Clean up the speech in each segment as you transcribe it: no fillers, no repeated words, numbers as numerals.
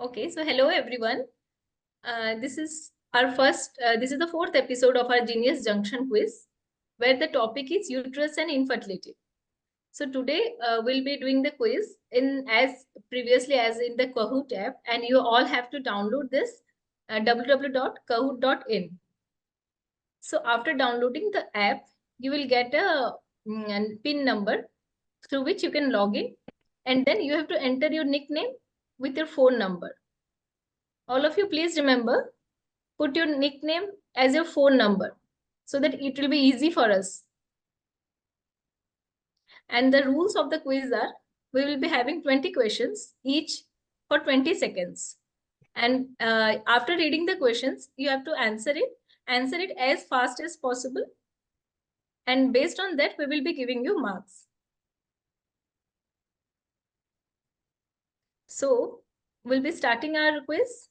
Okay, so hello everyone. This is the fourth episode of our Genius Junction quiz, where the topic is uterus and infertility. So today we'll be doing the quiz in as previously as in the Kahoot app, and you all have to download this www.kahoot.in. So after downloading the app, you will get a PIN number through which you can log in, and then you have to enter your nickname with your phone number. All of you, please remember, put your nickname as your phone number so that it will be easy for us. And the rules of the quiz are, we will be having 20 questions each for 20 seconds. And after reading the questions, you have to answer it as fast as possible. And based on that, we will be giving you marks. So we'll be starting our quiz.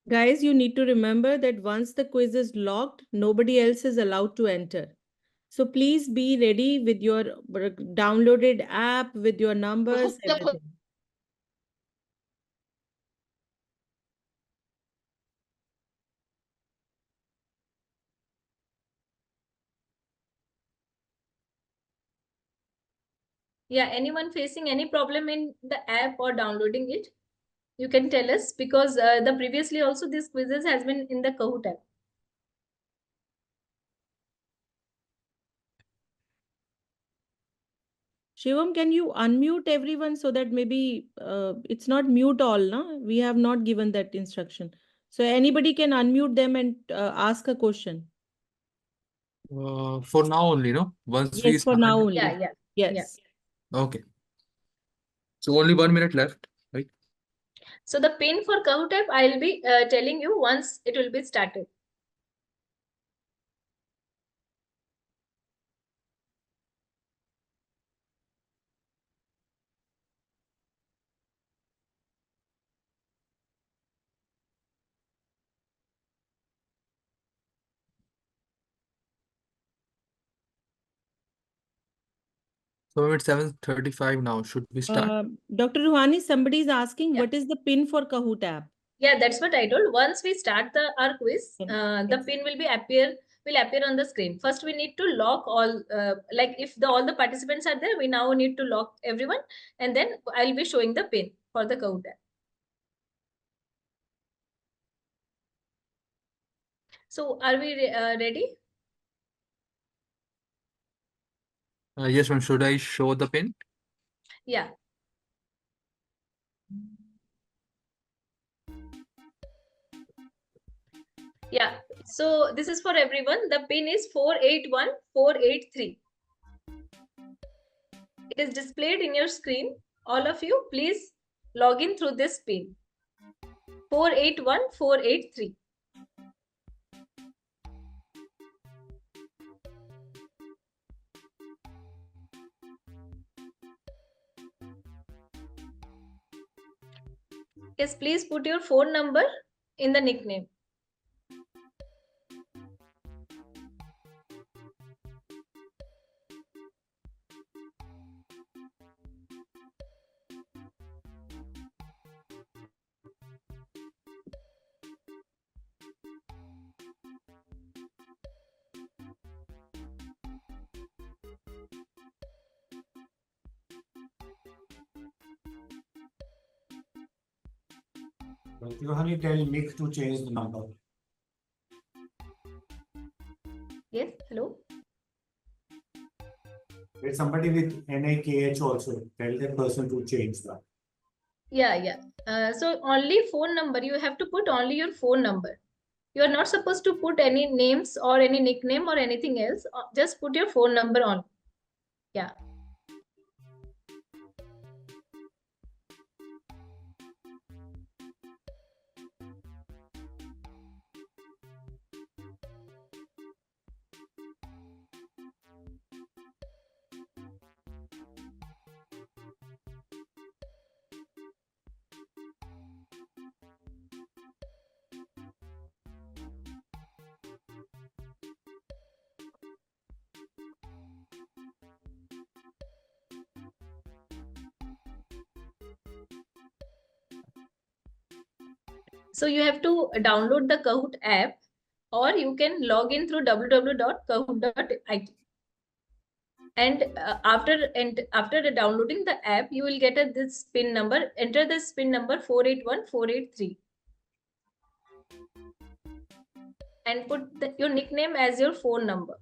Guys, you need to remember that once the quiz is locked, nobody else is allowed to enter. So please be ready with your downloaded app, with your numbers, everything. Yeah, anyone facing any problem in the app or downloading it? You can tell us, because the previously also this quizzes has been in the Kahoot app. Shivam, can you unmute everyone so that maybe it's not mute all, no? We have not given that instruction. So anybody can unmute them and ask a question. For now only, no? Once Yes, we for start. now only. Yeah. Yes. Okay. So only 1 minute left, right? So the pin for Kahoot app, I'll be telling you once it will be started. So it's 7:35 now. Should we start? Dr. Ruhani, somebody is asking, Yeah. what is the pin for Kahoot app? Yeah, that's what I told. Once we start our quiz, Yes. the pin will appear on the screen. First, we need to lock all, like if all the participants are there, we now need to lock everyone, and then I'll be showing the pin for the Kahoot app. So are we ready? Yes, ma'am. Should I show the pin? Yeah. Yeah. So this is for everyone. The pin is 481483. It is displayed in your screen. All of you, please log in through this pin. 481483. Yes, please put your phone number in the nickname. Rohani, tell Nick to change the number. Yes, hello. There's somebody with NIKH also. Tell that person to change that. Yeah. So only phone number. You have to put only your phone number. You are not supposed to put any names or any nickname or anything else. Just put your phone number on. Yeah. So you have to download the Kahoot app, or you can log in through www.kahoot.it. And after downloading the app, you will get this PIN number. Enter this PIN number 481483 and put your nickname as your phone number.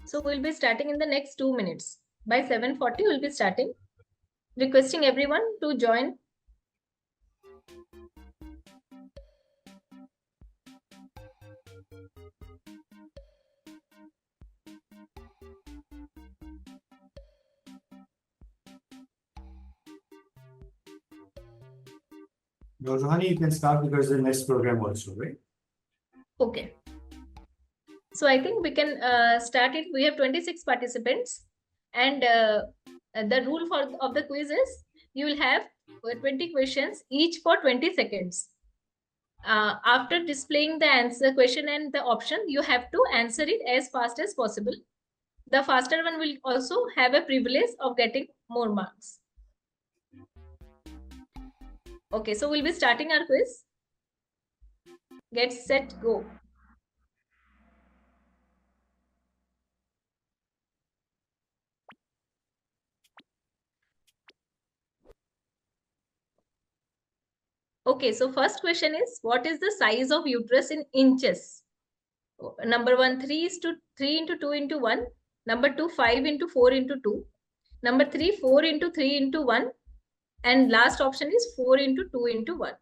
So we'll be starting in the next 2 minutes. By 7:40, we'll be starting. Requesting everyone to join. Rohani, you can start because the next program also, right? Okay. So I think we can start it. We have 26 participants, and the rule of the quiz is you will have 20 questions, each for 20 seconds. After displaying the answer question and the option, you have to answer it as fast as possible. The faster one will also have a privilege of getting more marks. Okay, so we'll be starting our quiz. Get set, go. Okay, so first question is, what is the size of uterus in inches? Number 1, 3 into 2 into 1. Number 2, 5 into 4 into 2. Number 3, 4 into 3 into 1. And last option is 4 into 2 into 1.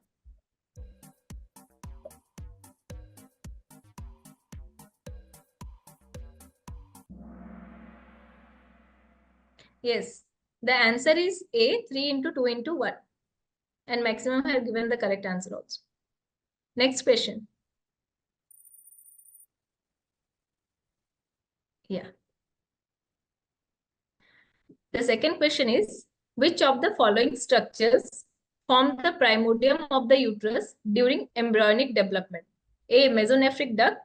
Yes, the answer is A, 3 into 2 into 1. And maximum have given the correct answer also. Next question. Yeah. The second question is, which of the following structures form the primordium of the uterus during embryonic development? A, mesonephric duct.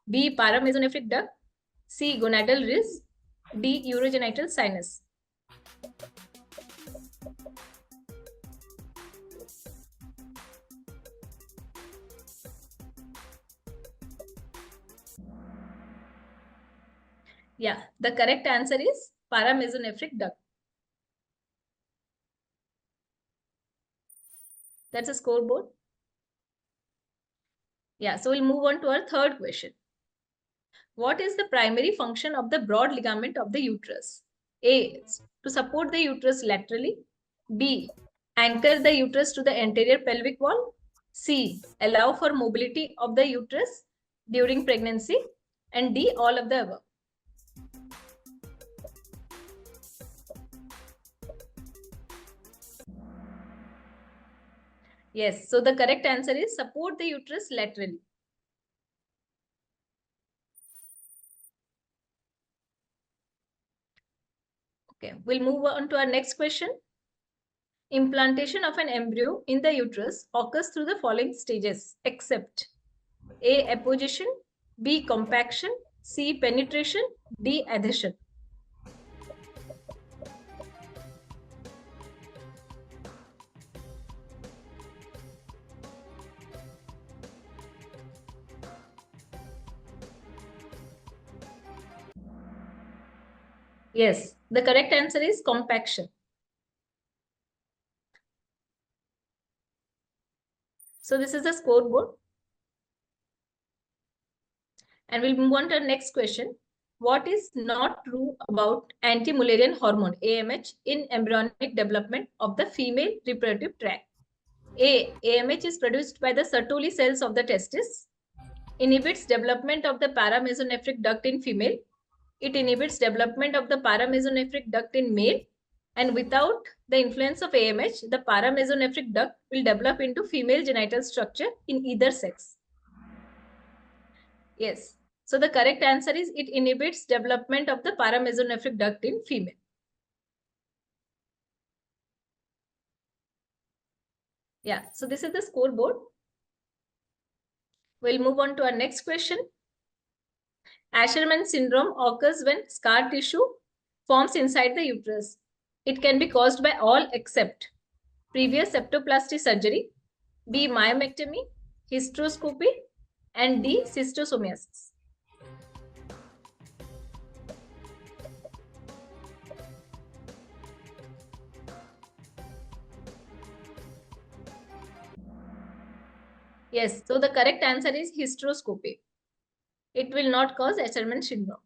B, paramesonephric duct. C, gonadal ridge. D, urogenital sinus. Yeah, the correct answer is paramesonephric duct. That's a scoreboard. Yeah, so we'll move on to our third question. What is the primary function of the broad ligament of the uterus? A, to support the uterus laterally. B, anchor the uterus to the anterior pelvic wall. C, allow for mobility of the uterus during pregnancy. And D, all of the above. Yes, so the correct answer is support the uterus laterally. Okay, we'll move on to our next question. Implantation of an embryo in the uterus occurs through the following stages, except A, apposition, B, compaction, C, penetration, D, adhesion. Yes, the correct answer is compaction. So this is the scoreboard. And we'll move on to our next question. what is not true about anti-Mullerian hormone AMH in embryonic development of the female reproductive tract? A. AMH is produced by the Sertoli cells of the testis. Inhibits development of the paramesonephric duct in female. It inhibits development of the paramesonephric duct in male. And without the influence of AMH, the paramesonephric duct will develop into female genital structure in either sex. Yes. So the correct answer is it inhibits development of the paramesonephric duct in female. Yeah. So this is the scoreboard. We'll move on to our next question. Asherman syndrome occurs when scar tissue forms inside the uterus. It can be caused by all except previous septoplasty surgery, B. myomectomy, hysteroscopy, and D. schistosomiasis. Yes, so the correct answer is hysteroscopy. It will not cause Asherman syndrome.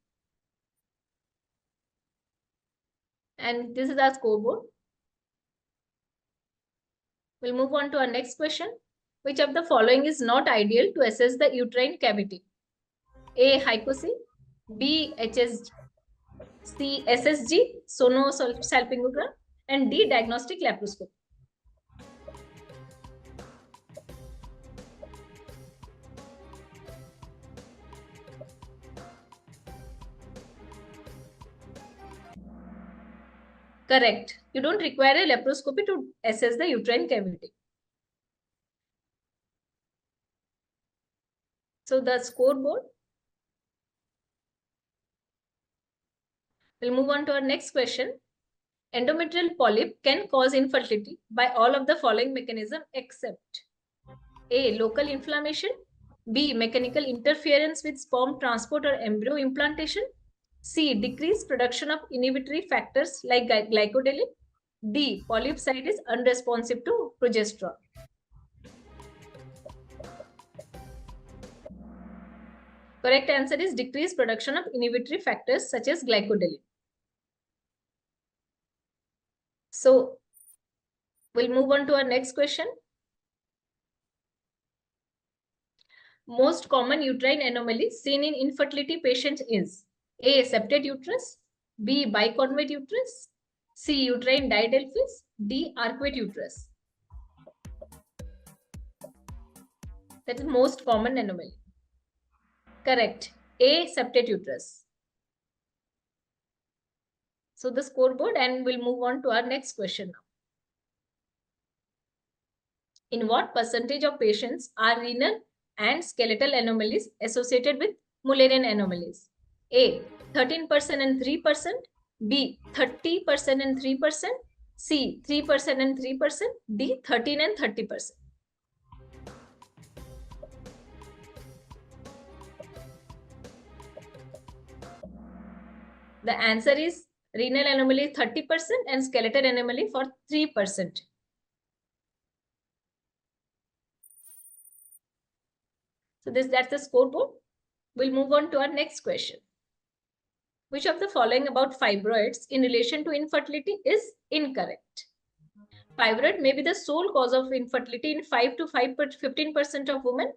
And this is our scoreboard. We'll move on to our next question. Which of the following is not ideal to assess the uterine cavity? A. Hycosi, B. HSG, C. SSG, sonosalpingogram, and D. Diagnostic laparoscopy. Correct. You don't require a laparoscopy to assess the uterine cavity. So the scoreboard. We'll move on to our next question. Endometrial polyp can cause infertility by all of the following mechanisms except A. Local inflammation, B. Mechanical interference with sperm transport or embryo implantation, C. Decreased production of inhibitory factors like glycodelin, D. Polyp site is unresponsive to progesterone. Correct answer is decreased production of inhibitory factors such as glycodelin. So we'll move on to our next question. Most common uterine anomaly seen in infertility patients is A. Septate uterus, B. Biconvate uterus, C. Uterine diadelphys, D. Arcuate uterus. That is most common anomaly. Correct. A. Septate uterus. So the scoreboard, and we'll move on to our next question now. In what percentage of patients are renal and skeletal anomalies associated with Mullerian anomalies? A. 13% and 3%, B. 30% and 3%, C. 3% and 3%, D. 13 and 30%. The answer is renal anomaly 30% and skeletal anomaly for 3%. So that's the scoreboard. We'll move on to our next question. Which of the following about fibroids in relation to infertility is incorrect? Fibroid may be the sole cause of infertility in 5 to 15% of women.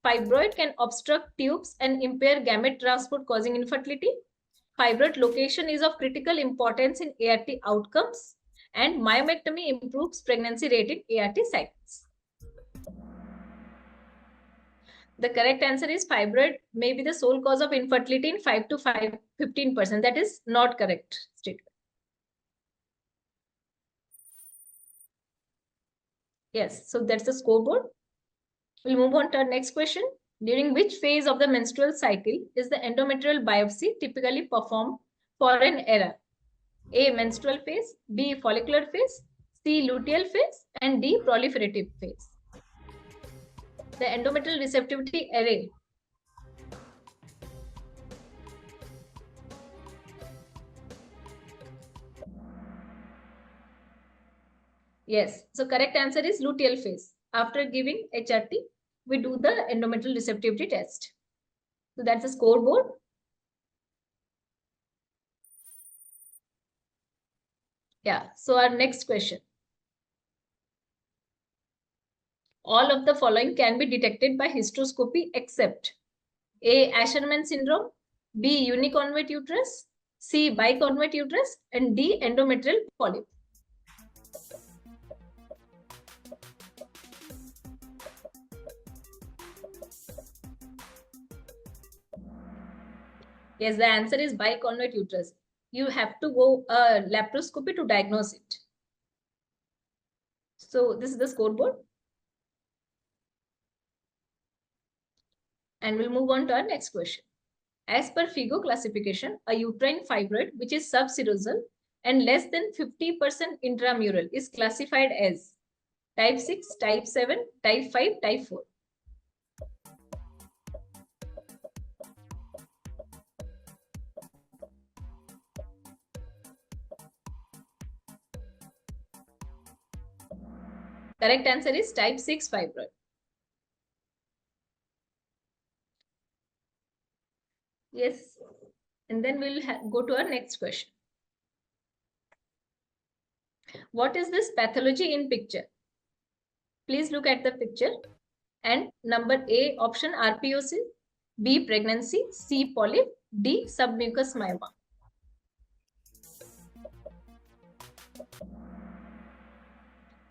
Fibroid can obstruct tubes and impair gamete transport, causing infertility. Fibroid location is of critical importance in ART outcomes, and myomectomy improves pregnancy rate in ART cycles. The correct answer is fibroid may be the sole cause of infertility in 5 to 15%. That is not correct statement. Yes, so that's the scoreboard. We'll move on to our next question. During which phase of the menstrual cycle is the endometrial biopsy typically performed for an error? A. Menstrual phase, B. Follicular phase, C. Luteal phase, and D. Proliferative phase. The endometrial receptivity array. Yes, so correct answer is luteal phase. After giving HRT, we do the endometrial receptivity test. So that's the scoreboard. Yeah. So our next question. All of the following can be detected by hysteroscopy except A. Asherman syndrome, B. Uniconvate uterus, C. Biconvate uterus, and D. Endometrial polyp. Yes, the answer is biconvate uterus. You have to go laparoscopy to diagnose it. So this is the scoreboard. And we'll move on to our next question. As per FIGO classification, a uterine fibroid which is subserosal and less than 50% intramural is classified as type 6, type 7, type 5, type 4. Correct answer is type 6 fibroid. Yes. And then we'll go to our next question. What is this pathology in picture? Please look at the picture. And number A option RPOC, B pregnancy, C polyp, D submucous myoma.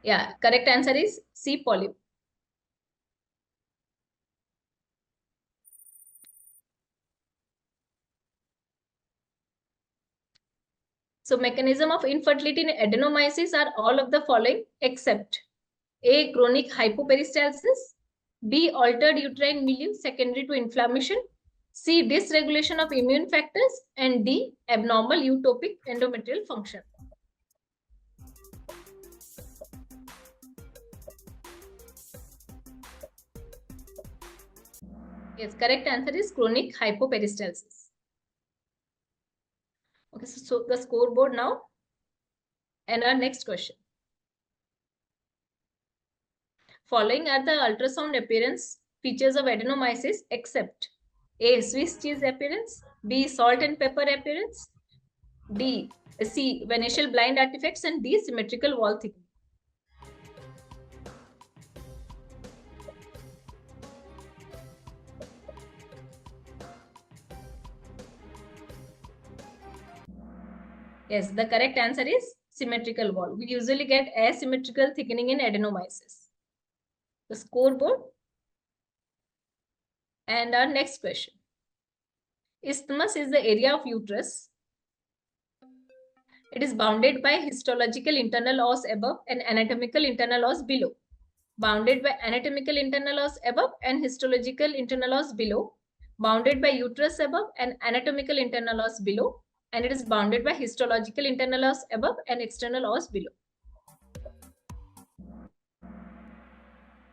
Yeah, correct answer is C polyp. So mechanism of infertility in adenomyosis are all of the following except A. Chronic hypoperistalsis, B. Altered uterine milieu secondary to inflammation, C. Dysregulation of immune factors, and D. Abnormal utopic endometrial function. Yes, correct answer is chronic hypoperistalsis. Okay, so the scoreboard now. And our next question. Following are the ultrasound appearance features of adenomyosis except A. Swiss cheese appearance, B. Salt and pepper appearance, C. Venetial blind artifacts, and D. Symmetrical wall thickening. Yes, the correct answer is symmetrical wall. We usually get asymmetrical thickening in adenomyosis. The scoreboard. And our next question. Isthmus is the area of uterus. It is bounded by histological internal os above and anatomical internal os below. Bounded by anatomical internal os above and histological internal os below. Bounded by uterus above and anatomical internal os below. And it is bounded by histological internal os above and external os below.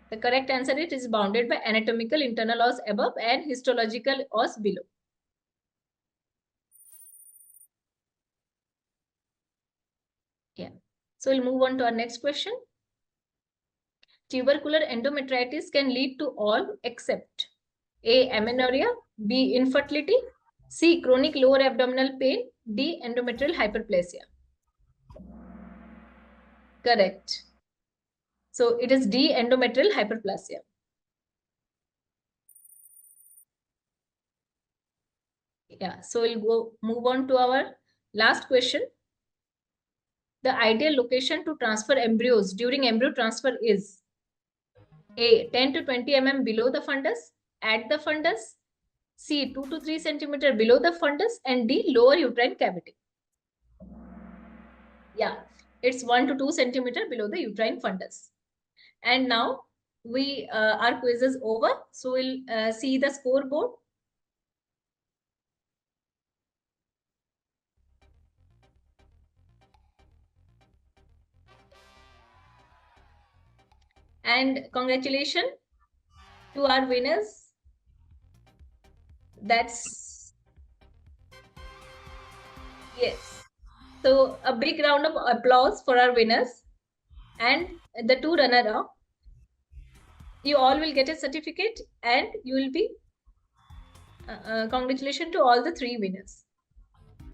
The correct answer is it is bounded by anatomical internal os above and histological os below. Yeah. So we'll move on to our next question. Tubercular endometritis can lead to all except A. Amenorrhea, B. Infertility, C. Chronic lower abdominal pain, D. Endometrial hyperplasia. Correct. So it is D. Endometrial hyperplasia. Yeah. So we'll move on to our last question. The ideal location to transfer embryos during embryo transfer is A. 10 to 20 mm below the fundus, at the fundus, C. 2 to 3 cm below the fundus, and D. Lower uterine cavity. Yeah, it's 1 to 2 cm below the uterine fundus. And now our quiz is over. So we'll see the scoreboard. And congratulations to our winners. That's yes. So a big round of applause for our winners and the two runner-up. You all will get a certificate and you will be congratulations to all the three winners.